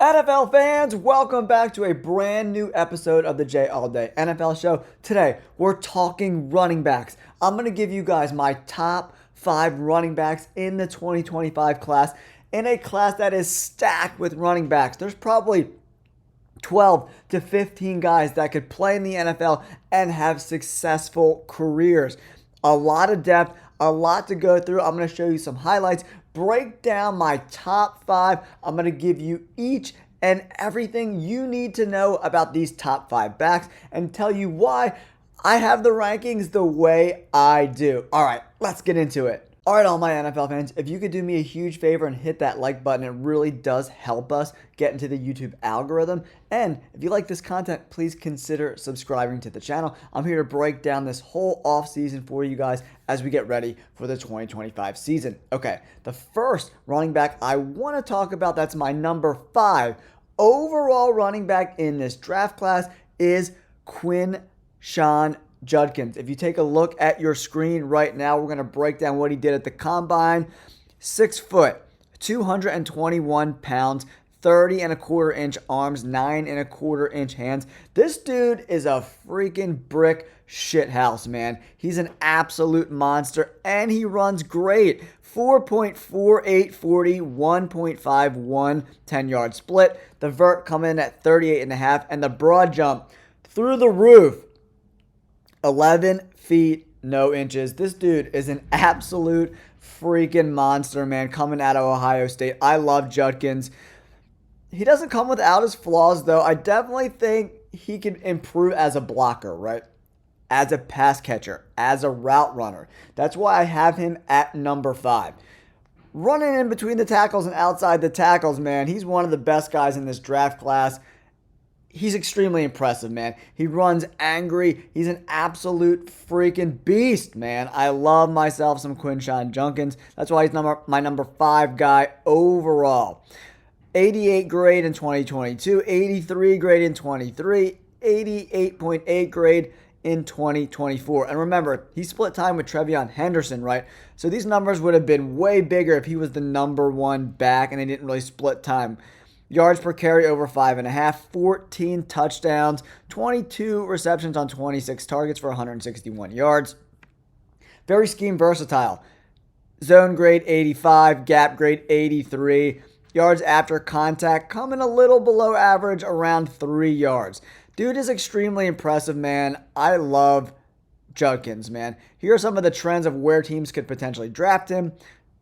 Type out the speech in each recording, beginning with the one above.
NFL fans, welcome back to a brand new episode of the J All Day NFL Show. Today, we're talking running backs. I'm going to give you guys my top 5 running backs in the 2025 class, in a class that is stacked with running backs. There's probably 12 to 15 guys that could play in the NFL and have successful careers. A lot of depth, a lot to go through. I'm going to show you some highlights, break down my top 5. I'm going to give you each and everything you need to know about these top 5 backs and tell you why I have the rankings the way I do. All right, let's get into it. All right, all my NFL fans, if you could do me a huge favor and hit that like button, it really does help us get into the YouTube algorithm. And if you like this content, please consider subscribing to the channel. I'm here to break down this whole off season for you guys as we get ready for the 2025 season. Okay, the first running back I want to talk about, that's my number 5 overall running back in this draft class, is Quinshon Judkins. If you take a look at your screen right now, we're going to break down what he did at the combine. 6 foot, 221 pounds, 30 and a quarter inch arms, 9 and a quarter inch hands. This dude is a freaking brick shithouse, man. He's an absolute monster and he runs great. 4.48 40, 1.51 10-yard split. The vert coming in at 38 and a half, and the broad jump through the roof, 11 feet, no inches. This dude is an absolute freaking monster, man, coming out of Ohio State. I love Judkins. He doesn't come without his flaws, though. I definitely think he can improve as a blocker, right? As a pass catcher, as a route runner. That's why I have him at number 5. Running in between the tackles and outside the tackles, man, he's one of the best guys in this draft class. He's extremely impressive, man. He runs angry. He's an absolute freaking beast, man. I love myself some Quinshon Judkins. That's why he's my number 5 guy overall. 88 grade in 2022, 83 grade in 23, 88.8 grade in 2024. And remember, he split time with TreVeyon Henderson, right? So these numbers would have been way bigger if he was the number 1 back and they didn't really split time. Yards per carry over 5.5, 14 touchdowns, 22 receptions on 26 targets for 161 yards. Very scheme versatile. Zone grade 85, gap grade 83. Yards after contact coming a little below average, around 3 yards. Dude is extremely impressive, man. I love Judkins, man. Here are some of the trends of where teams could potentially draft him.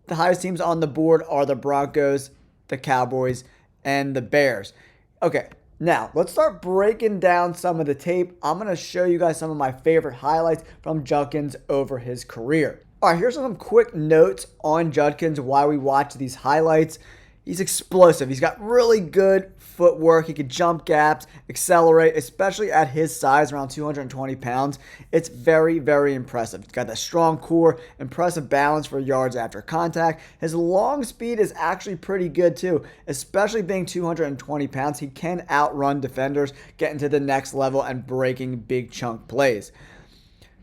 The highest teams on the board are the Broncos, the Cowboys, and the Bears. Okay, now let's start breaking down some of the tape. I'm going to show you guys some of my favorite highlights from Judkins over his career. All right, here's some quick notes on Judkins, why we watch these highlights. He's explosive. He's got really good footwork. He can jump gaps, accelerate, especially at his size, around 220 pounds. It's very, very impressive. He's got that strong core, impressive balance for yards after contact. His long speed is actually pretty good too, especially being 220 pounds. He can outrun defenders, getting to the next level and breaking big chunk plays.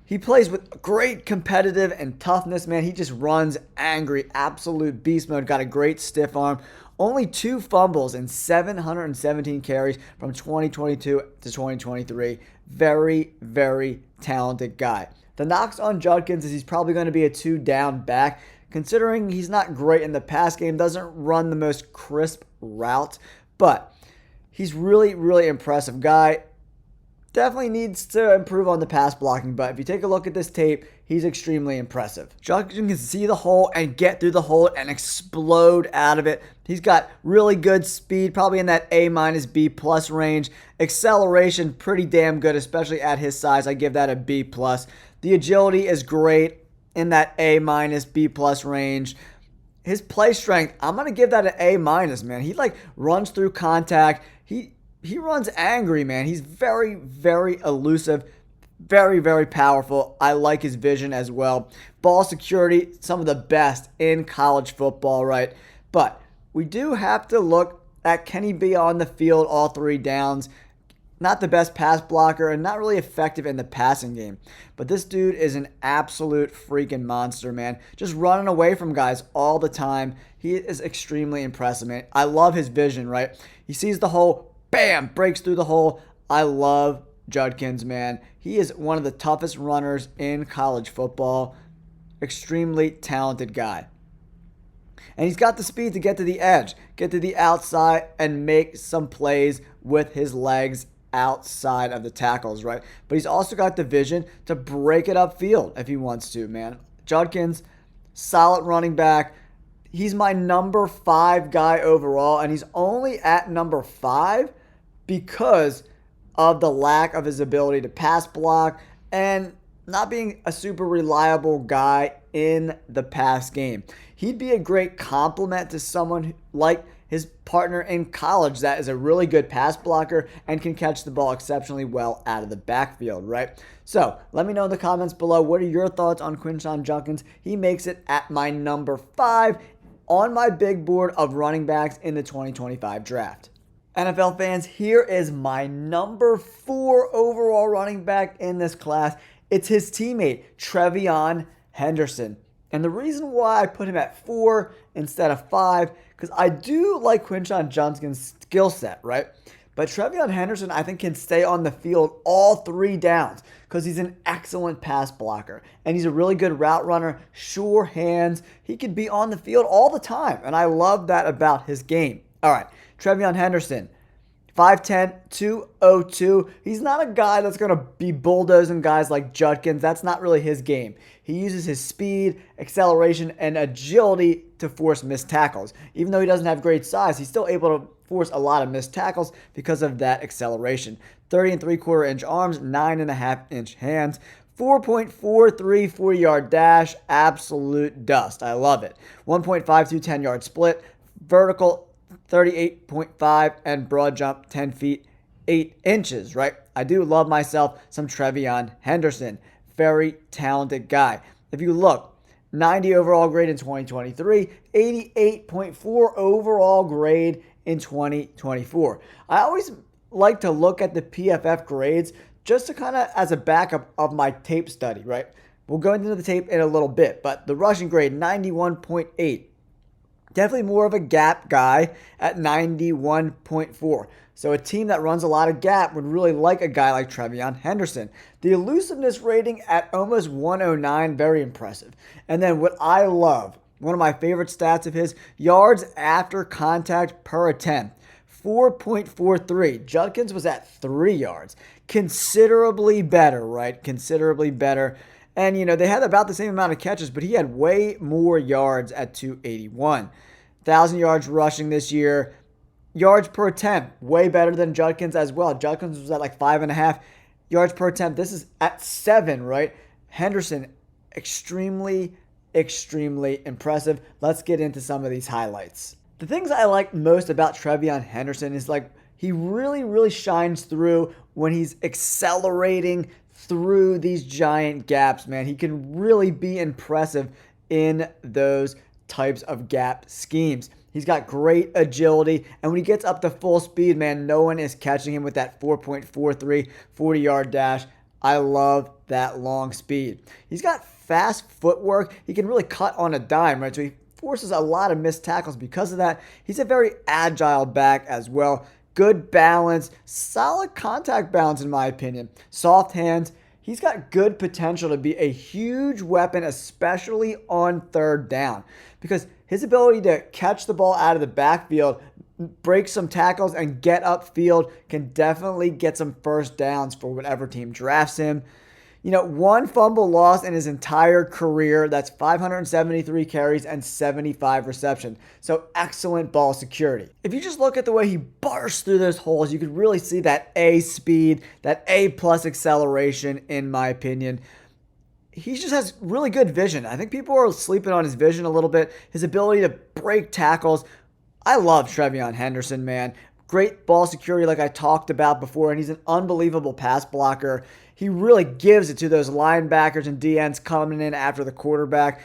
He plays with great competitive and toughness, man. He just runs angry, absolute beast mode. Got a great stiff arm. Only 2 fumbles in 717 carries from 2022 to 2023. Very, very talented guy. The knocks on Judkins is he's probably going to be a 2-down back. Considering he's not great in the pass game, doesn't run the most crisp routes, but he's really, really impressive guy. Definitely needs to improve on the pass blocking, but if you take a look at this tape, he's extremely impressive. Judkins can see the hole and get through the hole and explode out of it. He's got really good speed, probably in that A-B+ range. Acceleration, pretty damn good, especially at his size. I give that a B+. The agility is great in that A-B+ range. His play strength, I'm going to give that an A-, man. He runs through contact. He runs angry, man. He's very, very elusive, very, very powerful. I like his vision as well. Ball security, some of the best in college football, right? But we do have to look at, can he be on the field all 3 downs? not the best pass blocker and not really effective in the passing game. But this dude is an absolute freaking monster, man. Just running away from guys all the time. He is extremely impressive, man. I love his vision, right? He sees the hole, bam, breaks through the hole. I love Judkins, man. He is one of the toughest runners in college football. Extremely talented guy. And he's got the speed to get to the edge, get to the outside, and make some plays with his legs outside of the tackles, right? But he's also got the vision to break it upfield if he wants to, man. Judkins, solid running back. He's my number 5 guy overall, and he's only at number 5 because of the lack of his ability to pass block and not being a super reliable guy in the pass game. He'd be a great complement to someone like his partner in college that is a really good pass blocker and can catch the ball exceptionally well out of the backfield, right? So let me know in the comments below, what are your thoughts on Quinshon Judkins? He makes it at my number 5 on my big board of running backs in the 2025 draft. NFL fans, here is my number 4 overall running back in this class. It's his teammate, TreVeyon Henderson. And the reason why I put him at 4 instead of 5, because I do like Quinshon Judkins' skill set, right? But TreVeyon Henderson, I think, can stay on the field all 3 downs because he's an excellent pass blocker. And he's a really good route runner, sure hands. He could be on the field all the time. And I love that about his game. All right, TreVeyon Henderson, 5'10", 202. He's not a guy that's going to be bulldozing guys like Judkins. That's not really his game. He uses his speed, acceleration, and agility to force missed tackles. Even though he doesn't have great size, he's still able to force a lot of missed tackles because of that acceleration. 30 3/4 inch arms, 9.5 inch hands, 4.43 40-yard dash, absolute dust. I love it. 1.52 10-yard split, vertical 38.5, and broad jump 10 feet 8 inches, right? I do love myself some TreVeyon Henderson. Very talented guy. If you look, 90 overall grade in 2023, 88.4 overall grade in 2024. I always like to look at the PFF grades just to kind of as a backup of my tape study, right? We'll go into the tape in a little bit, but the rushing grade, 91.8. Definitely more of a gap guy at 91.4. So a team that runs a lot of gap would really like a guy like TreVeyon Henderson. The elusiveness rating at almost 109, very impressive. And then what I love, one of my favorite stats of his, yards after contact per attempt, 4.43. Judkins was at 3 yards. Considerably better, right? Considerably better. And, you know, they had about the same amount of catches, but he had way more yards at 281. 1,000 yards rushing this year. Yards per attempt, way better than Judkins as well. Judkins was at like 5.5 yards per attempt. This is at 7, right? Henderson, extremely, extremely impressive. Let's get into some of these highlights. The things I like most about TreVeyon Henderson is like he really, really shines through when he's accelerating through these giant gaps, man. He can really be impressive in those types of gap schemes. He's got great agility, and when he gets up to full speed, man, no one is catching him with that 4.43 40-yard dash. I love that long speed. He's got fast footwork. He can really cut on a dime, right? So he forces a lot of missed tackles because of that. He's a very agile back as well. Good balance, solid contact balance in my opinion. Soft hands. He's got good potential to be a huge weapon, especially on 3rd down, because his ability to catch the ball out of the backfield, break some tackles, and get upfield can definitely get some first downs for whatever team drafts him. You know, 1 fumble loss in his entire career. That's 573 carries and 75 receptions. So excellent ball security. If you just look at the way he bursts through those holes, you could really see that A speed, that A+ acceleration, in my opinion. He just has really good vision. I think people are sleeping on his vision a little bit. His ability to break tackles. I love TreVeyon Henderson, man. Great ball security like I talked about before, and he's an unbelievable pass blocker. He really gives it to those linebackers and DNs coming in after the quarterback.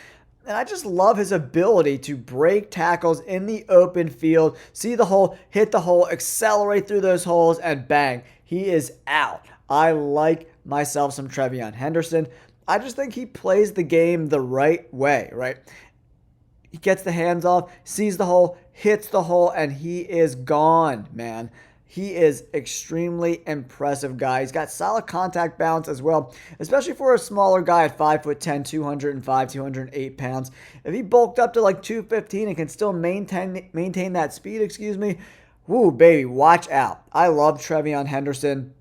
And I just love his ability to break tackles in the open field, see the hole, hit the hole, accelerate through those holes, and bang, he is out. I like myself some TreVeyon Henderson. I just think he plays the game the right way, right? He gets the hands off, sees the hole, hits the hole, and he is gone, man. He is extremely impressive guy. He's got solid contact balance as well, especially for a smaller guy at 5'10", 205, 208 pounds. If he bulked up to like 215 and can still maintain that speed, woo, baby, watch out. I love TreVeyon Henderson.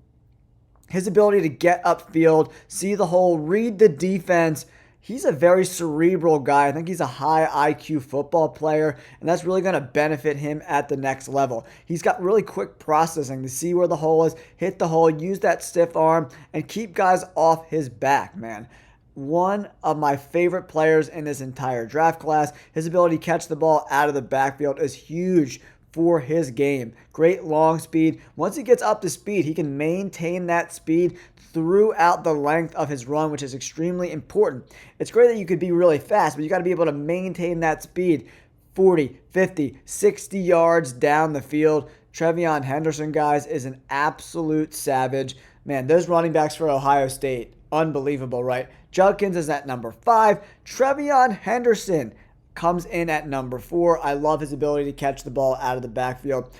His ability to get upfield, see the hole, read the defense. He's a very cerebral guy. I think he's a high IQ football player, and that's really going to benefit him at the next level. He's got really quick processing to see where the hole is, hit the hole, use that stiff arm, and keep guys off his back, man. One of my favorite players in this entire draft class. His ability to catch the ball out of the backfield is huge for his game. Great long speed. Once he gets up to speed, he can maintain that speed throughout the length of his run, which is extremely important. It's great that you could be really fast, but you got to be able to maintain that speed 40, 50, 60 yards down the field. TreVeyon Henderson, guys, is an absolute savage. Man, those running backs for Ohio State, unbelievable, right? Judkins is at number 5. TreVeyon Henderson comes in at number 4. I love his ability to catch the ball out of the backfield.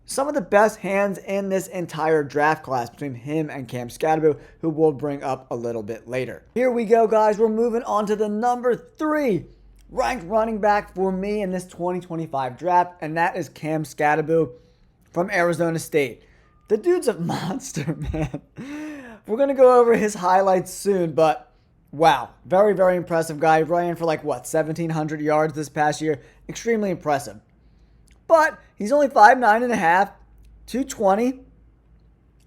Some of the best hands in this entire draft class between him and Cam Skattebo, who we'll bring up a little bit later. Here we go, guys. We're moving on to the number 3 ranked running back for me in this 2025 draft, and that is Cam Skattebo from Arizona State. The dude's a monster, man. We're going to go over his highlights soon, but wow, very, very impressive guy. He ran for 1,700 yards this past year. Extremely impressive. But he's only 5'9 and a half, 220.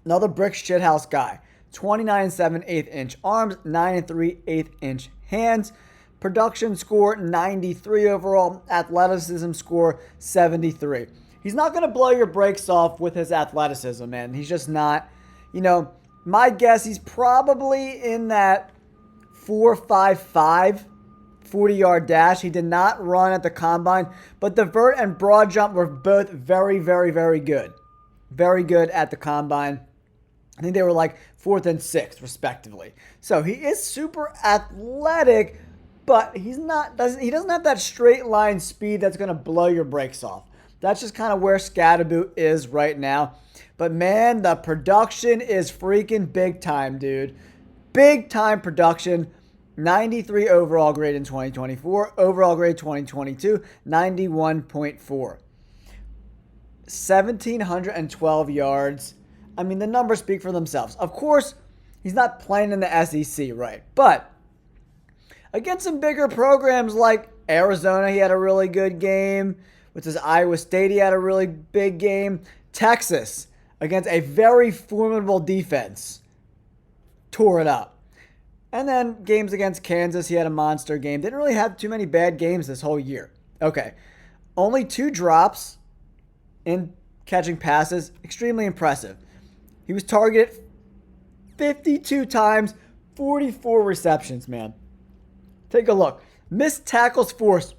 Another brick shithouse guy. 29 7/8 inch arms, 9 3/8 inch hands. Production score 93 overall. Athleticism score 73. He's not going to blow your brakes off with his athleticism, man. He's just not. My guess, he's probably in that 4.55 40-yard dash. He did not run at the combine, but the vert and broad jump were both very, very, very good. Very good at the combine. I think they were 4th and 6th, respectively. So he is super athletic, but he doesn't have that straight line speed that's going to blow your brakes off. That's just kind of where Skattebo is right now. But man, the production is freaking big time, dude. Big time production. 93 overall grade in 2024. Overall grade 2022, 91.4. 1,712 yards. I mean, the numbers speak for themselves. Of course, he's not playing in the SEC, right? But against some bigger programs like Arizona, he had a really good game. With his Iowa State, he had a really big game. Texas, against a very formidable defense, tore it up. And then games against Kansas, he had a monster game. Didn't really have too many bad games this whole year. Okay. Only 2 drops in catching passes. Extremely impressive. He was targeted 52 times, 44 receptions, man. Take a look. Missed tackles forced,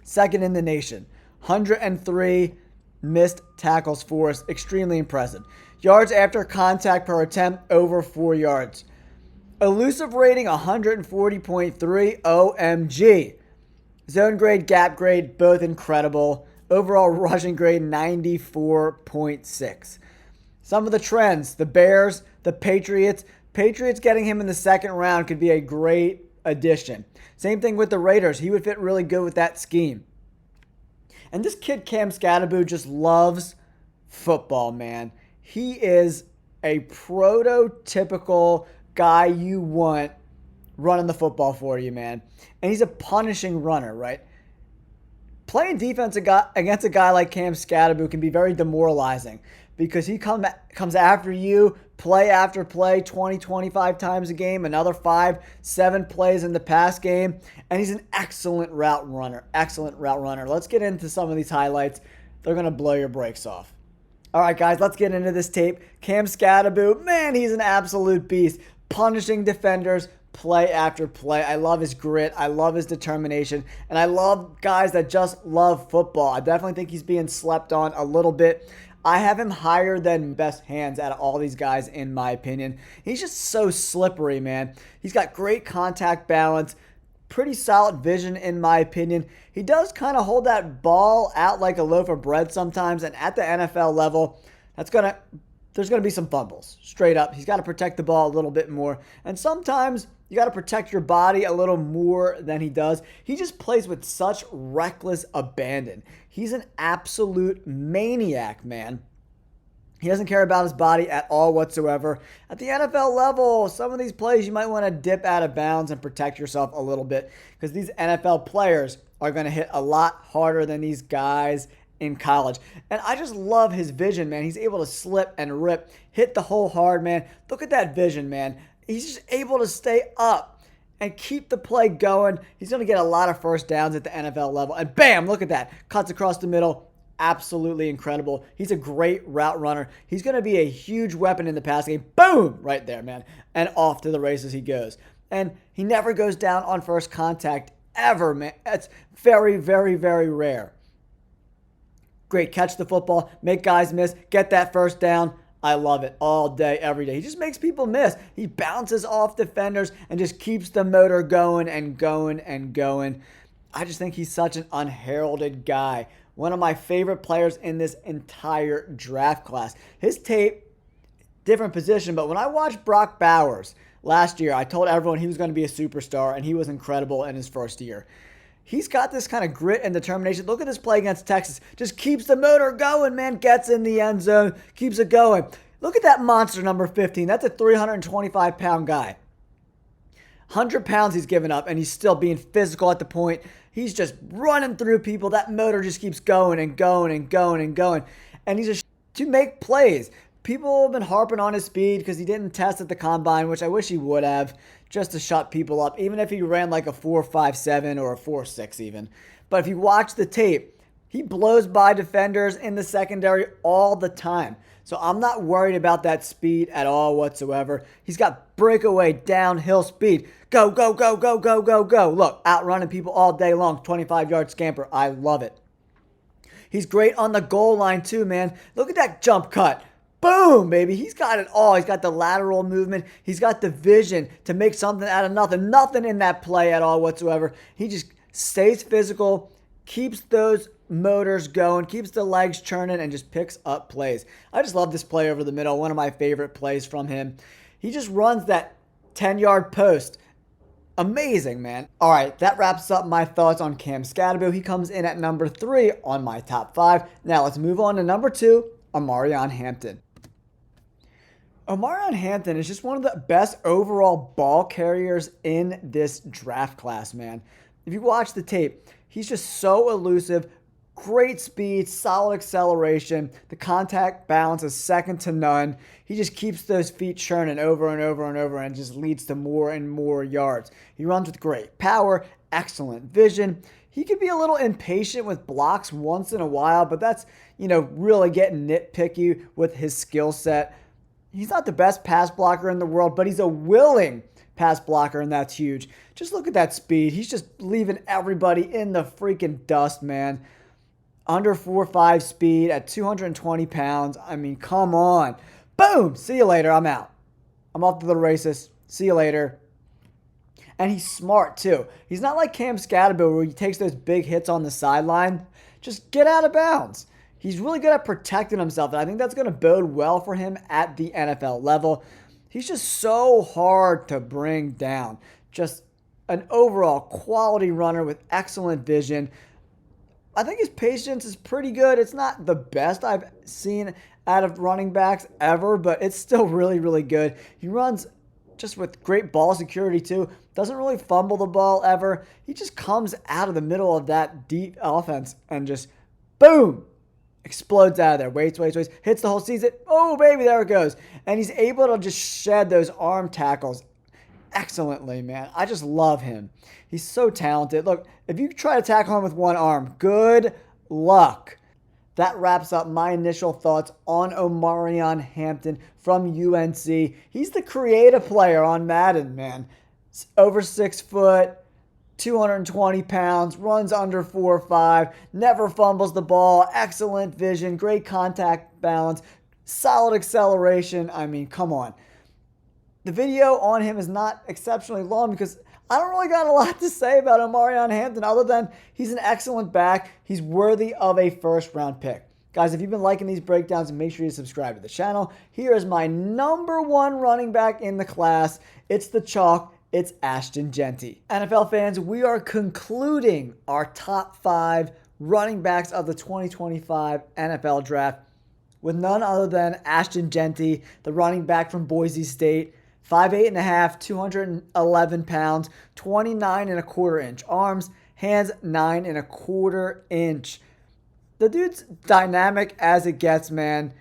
second in the nation. 103 missed tackles forced. Extremely impressive. Yards after contact per attempt, over 4 yards. Elusive rating, 140.3. OMG. Zone grade, gap grade, both incredible. Overall rushing grade, 94.6. Some of the trends, the Bears, the Patriots. Patriots getting him in the second round could be a great addition. Same thing with the Raiders. He would fit really good with that scheme. And this kid, Cam Skattebo, just loves football, man. He is a prototypical guy you want running the football for you, man. And he's a punishing runner, right? Playing defense against a guy like Cam Skattebo can be very demoralizing because he comes after you, play after play, 20, 25 times a game, another 5, 7 plays in the pass game, and he's an excellent route runner. Excellent route runner. Let's get into some of these highlights. They're going to blow your brakes off. All right, guys, let's get into this tape. Cam Skattebo, man, he's an absolute beast. Punishing defenders, play after play. I love his grit. I love his determination. And I love guys that just love football. I definitely think he's being slept on a little bit. I have him higher than best hands out of all these guys, in my opinion. He's just so slippery, man. He's got great contact balance, pretty solid vision, in my opinion. He does kind of hold that ball out like a loaf of bread sometimes, and at the NFL level, there's going to be some fumbles, straight up. He's got to protect the ball a little bit more, and sometimes you got to protect your body a little more than he does. He just plays with such reckless abandon. He's an absolute maniac, man. He doesn't care about his body at all whatsoever. At the NFL level, some of these plays you might want to dip out of bounds and protect yourself a little bit, because these NFL players are going to hit a lot harder than these guys in college. And I just love his vision, man. He's able to slip and rip, hit the hole hard, man. Look at that vision, man. He's just able to stay up and keep the play going. He's going to get a lot of first downs at the NFL level. And bam, look at that. Cuts across the middle. Absolutely incredible. He's a great route runner. He's going to be a huge weapon in the pass game. Boom! Right there, man. And off to the races he goes. And he never goes down on first contact ever, man. That's very, very, very rare. Great catch the football, make guys miss, get that first down. I love it all day, every day. He just makes people miss. He bounces off defenders and just keeps the motor going and going and going. I just think he's such an unheralded guy. One of my favorite players in this entire draft class. His tape, different position, but when I watched Brock Bowers last year, I told everyone he was going to be a superstar, and he was incredible in his first year. He's got this kind of grit and determination. Look at this play against Texas. Just keeps the motor going, man. Gets in the end zone. Keeps it going. Look at that monster, number 15. That's a 325-pound guy. 100 pounds he's given up, and he's still being physical at the point. He's just running through people. That motor just keeps going and going and going and going. And he's just to make plays. People have been harping on his speed because he didn't test at the combine, which I wish he would have, just to shut people up, even if he ran like a 4.57 or a 4.6 even. But if you watch the tape, he blows by defenders in the secondary all the time. So I'm not worried about that speed at all whatsoever. He's got breakaway downhill speed. Go, go, go, go, go, go, go. Look, outrunning people all day long, 25-yard scamper. I love it. He's great on the goal line too, man. Look at that jump cut. Boom, baby. He's got it all. He's got the lateral movement. He's got the vision to make something out of nothing. Nothing in that play at all whatsoever. He just stays physical, keeps those motors going, keeps the legs churning, and just picks up plays. I just love this play over the middle. One of my favorite plays from him. He just runs that 10-yard post. Amazing, man. All right, that wraps up my thoughts on Cam Skattebo. He comes in at number 3 on my top 5. Now let's move on to number 2, Omarion Hampton. Omarion Hampton is just one of the best overall ball carriers in this draft class, man. If you watch the tape, he's just so elusive, great speed, solid acceleration. The contact balance is second to none. He just keeps those feet churning over and over and over and just leads to more and more yards. He runs with great power, excellent vision. He could be a little impatient with blocks once in a while, but that's, really getting nitpicky with his skill set. He's not the best pass blocker in the world, but he's a willing pass blocker, and that's huge. Just look at that speed. He's just leaving everybody in the freaking dust, man. Under 4.5 speed at 220 pounds. I mean, come on. Boom! See you later. I'm out. I'm off to the races. See you later. And he's smart, too. He's not like Cam Skattebo where he takes those big hits on the sideline. Just get out of bounds. He's really good at protecting himself, and I think that's going to bode well for him at the NFL level. He's just so hard to bring down. Just an overall quality runner with excellent vision. I think his patience is pretty good. It's not the best I've seen out of running backs ever, but it's still really, really good. He runs just with great ball security too. Doesn't really fumble the ball ever. He just comes out of the middle of that deep offense and just boom! Explodes out of there. Waits. Hits the whole season. Oh, baby, there it goes. And he's able to just shed those arm tackles excellently, man. I just love him. He's so talented. Look, if you try to tackle him with one arm, good luck. That wraps up my initial thoughts on Omarion Hampton from UNC. He's the creative player on Madden, man. over 6 foot, 220 pounds, runs under 4.5, never fumbles the ball, excellent vision, great contact balance, solid acceleration. I mean, come on. The video on him is not exceptionally long because I don't really got a lot to say about Omarion Hampton other than he's an excellent back. He's worthy of a first-round pick. Guys, if you've been liking these breakdowns, make sure you subscribe to the channel. Here is my number one running back in the class. It's the chalk. It's Ashton Jeanty. NFL fans, we are concluding our top 5 running backs of the 2025 NFL Draft with none other than Ashton Jeanty, the running back from Boise State. 5'8.5", 211 pounds, 29.25-inch arms, hands 9.25-inch. The dude's dynamic as it gets, man.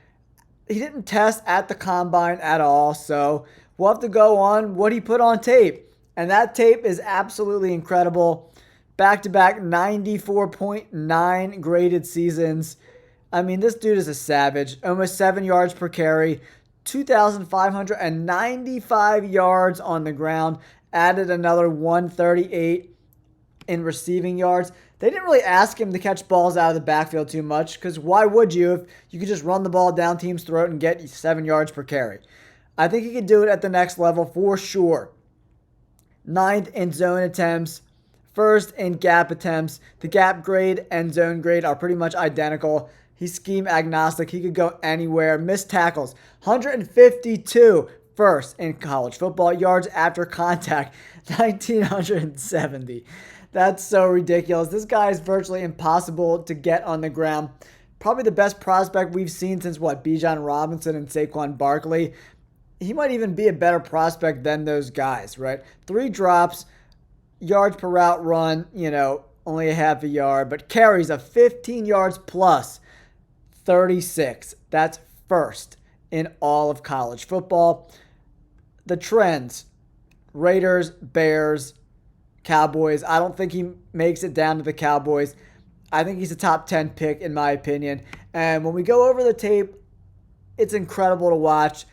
He didn't test at the combine at all, so we'll have to go on what he put on tape. And that tape is absolutely incredible. Back-to-back 94.9 graded seasons. I mean, this dude is a savage. Almost 7 yards per carry. 2,595 yards on the ground. Added another 138 in receiving yards. They didn't really ask him to catch balls out of the backfield too much because why would you if you could just run the ball down team's throat and get 7 yards per carry? I think he could do it at the next level for sure. 9th in zone attempts, 1st in gap attempts. The gap grade and zone grade are pretty much identical. He's scheme agnostic. He could go anywhere. Missed tackles, 152 first in college football. Yards after contact, 1,970. That's so ridiculous. This guy is virtually impossible to get on the ground. Probably the best prospect we've seen since, Bijan Robinson and Saquon Barkley. He might even be a better prospect than those guys, right? 3 drops, yards per route run, only a half a yard, but carries of 15 yards plus, 36. That's first in all of college football. The trends, Raiders, Bears, Cowboys. I don't think he makes it down to the Cowboys. I think he's a top 10 pick in my opinion. And when we go over the tape, it's incredible to watch.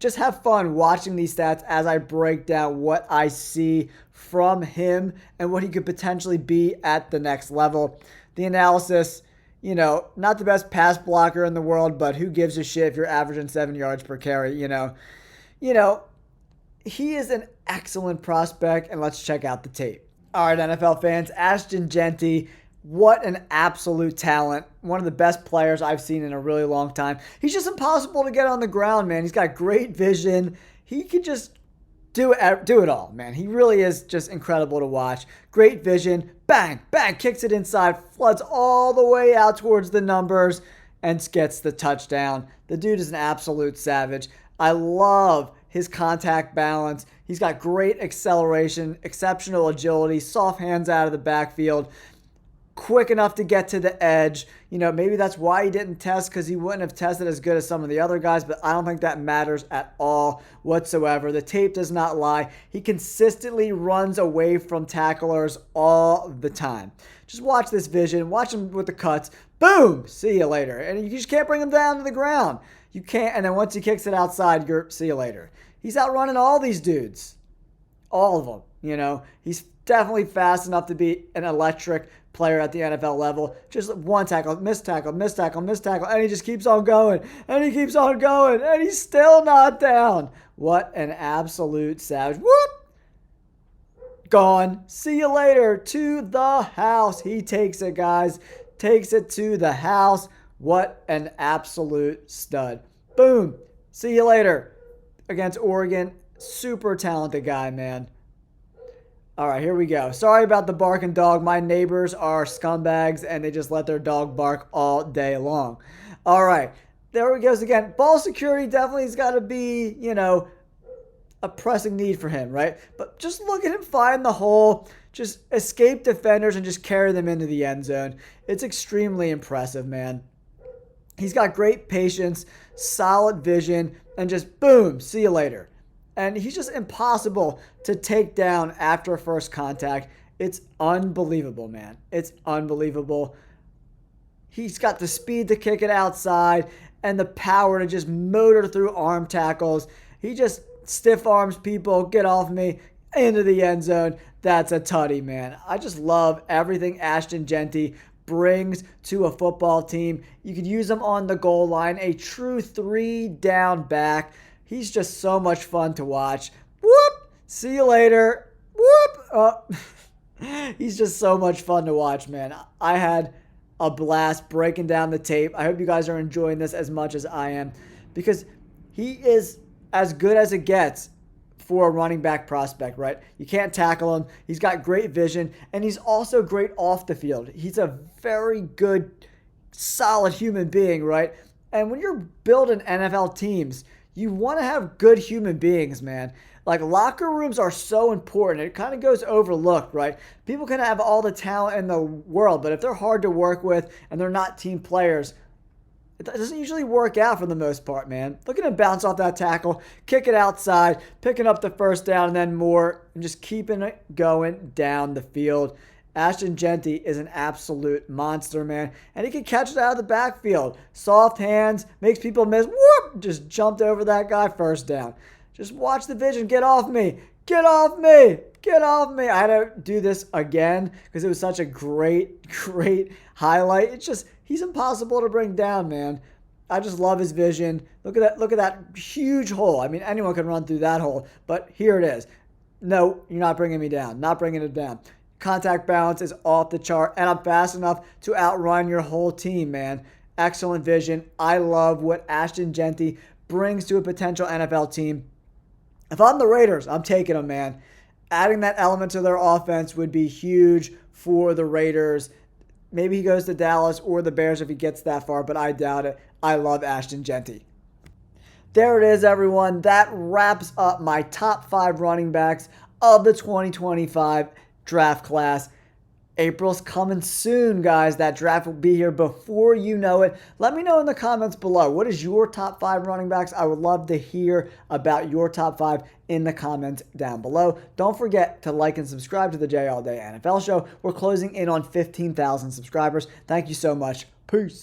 Just have fun watching these stats as I break down what I see from him and what he could potentially be at the next level. The analysis, not the best pass blocker in the world, but who gives a shit if you're averaging 7 yards per carry, He is an excellent prospect, and let's check out the tape. All right, NFL fans, Ashton Jeanty, what an absolute talent. One of the best players I've seen in a really long time. He's just impossible to get on the ground, man. He's got great vision. He could just do it all, man. He really is just incredible to watch. Great vision. Bang, bang, kicks it inside, floods all the way out towards the numbers, and gets the touchdown. The dude is an absolute savage. I love his contact balance. He's got great acceleration, exceptional agility, soft hands out of the backfield, quick enough to get to the edge. Maybe that's why he didn't test, because he wouldn't have tested as good as some of the other guys, but I don't think that matters at all whatsoever. The tape does not lie. He consistently runs away from tacklers all the time. Just watch this vision. Watch him with the cuts. Boom! See you later. And you just can't bring him down to the ground. You can't, and then once he kicks it outside, see you later. He's outrunning all these dudes. All of them, He's definitely fast enough to be an electric player at the NFL level. Just one tackle, missed tackle, missed tackle, missed tackle, and he just keeps on going, and he keeps on going, and he's still not down. What an absolute savage. Whoop! Gone. See you later. To the house. He takes it, guys. Takes it to the house. What an absolute stud. Boom. See you later. Against Oregon. Super talented guy, man. All right, here we go. Sorry about the barking dog. My neighbors are scumbags, and they just let their dog bark all day long. All right, there he goes again. Ball security definitely has got to be, a pressing need for him, right? But just look at him find the hole, just escape defenders, and just carry them into the end zone. It's extremely impressive, man. He's got great patience, solid vision, and just boom, see you later. And he's just impossible to take down after first contact. It's unbelievable, man. It's unbelievable. He's got the speed to kick it outside and the power to just motor through arm tackles. He just stiff arms people, get off me. into the end zone. That's a tutty, man. I just love everything Ashton Jeanty brings to a football team. You could use him on the goal line, a true 3-down back. He's just so much fun to watch. Whoop! See you later. Whoop! He's just so much fun to watch, man. I had a blast breaking down the tape. I hope you guys are enjoying this as much as I am because he is as good as it gets for a running back prospect, right? You can't tackle him. He's got great vision, and he's also great off the field. He's a very good, solid human being, right? And when you're building NFL teams, you want to have good human beings, man. Like, locker rooms are so important. It kind of goes overlooked, right? People can have all the talent in the world, but if they're hard to work with and they're not team players, it doesn't usually work out for the most part, man. Look at him bounce off that tackle, kick it outside, picking up the first down, and then more, and just keeping it going down the field. Ashton Jeanty is an absolute monster, man. And he can catch it out of the backfield. Soft hands, makes people miss. Whoop! Just jumped over that guy, first down. Just watch the vision. Get off me. Get off me. Get off me. I had to do this again because it was such a great, great highlight. It's just, he's impossible to bring down, man. I just love his vision. Look at that huge hole. I mean, anyone can run through that hole, but here it is. No, you're not bringing me down. Not bringing it down. Contact balance is off the chart, and I'm fast enough to outrun your whole team, man. Excellent vision. I love what Ashton Jeanty brings to a potential NFL team. If I'm the Raiders, I'm taking him, man. Adding that element to their offense would be huge for the Raiders. Maybe he goes to Dallas or the Bears if he gets that far, but I doubt it. I love Ashton Jeanty. There it is, everyone. That wraps up my top 5 running backs of the 2025 draft class. April's coming soon, guys. That draft will be here before you know it. Let me know in the comments below. What is your top 5 running backs? I would love to hear about your top 5 in the comments down below. Don't forget to like and subscribe to the Jay All Day NFL Show. We're closing in on 15,000 subscribers. Thank you so much. Peace.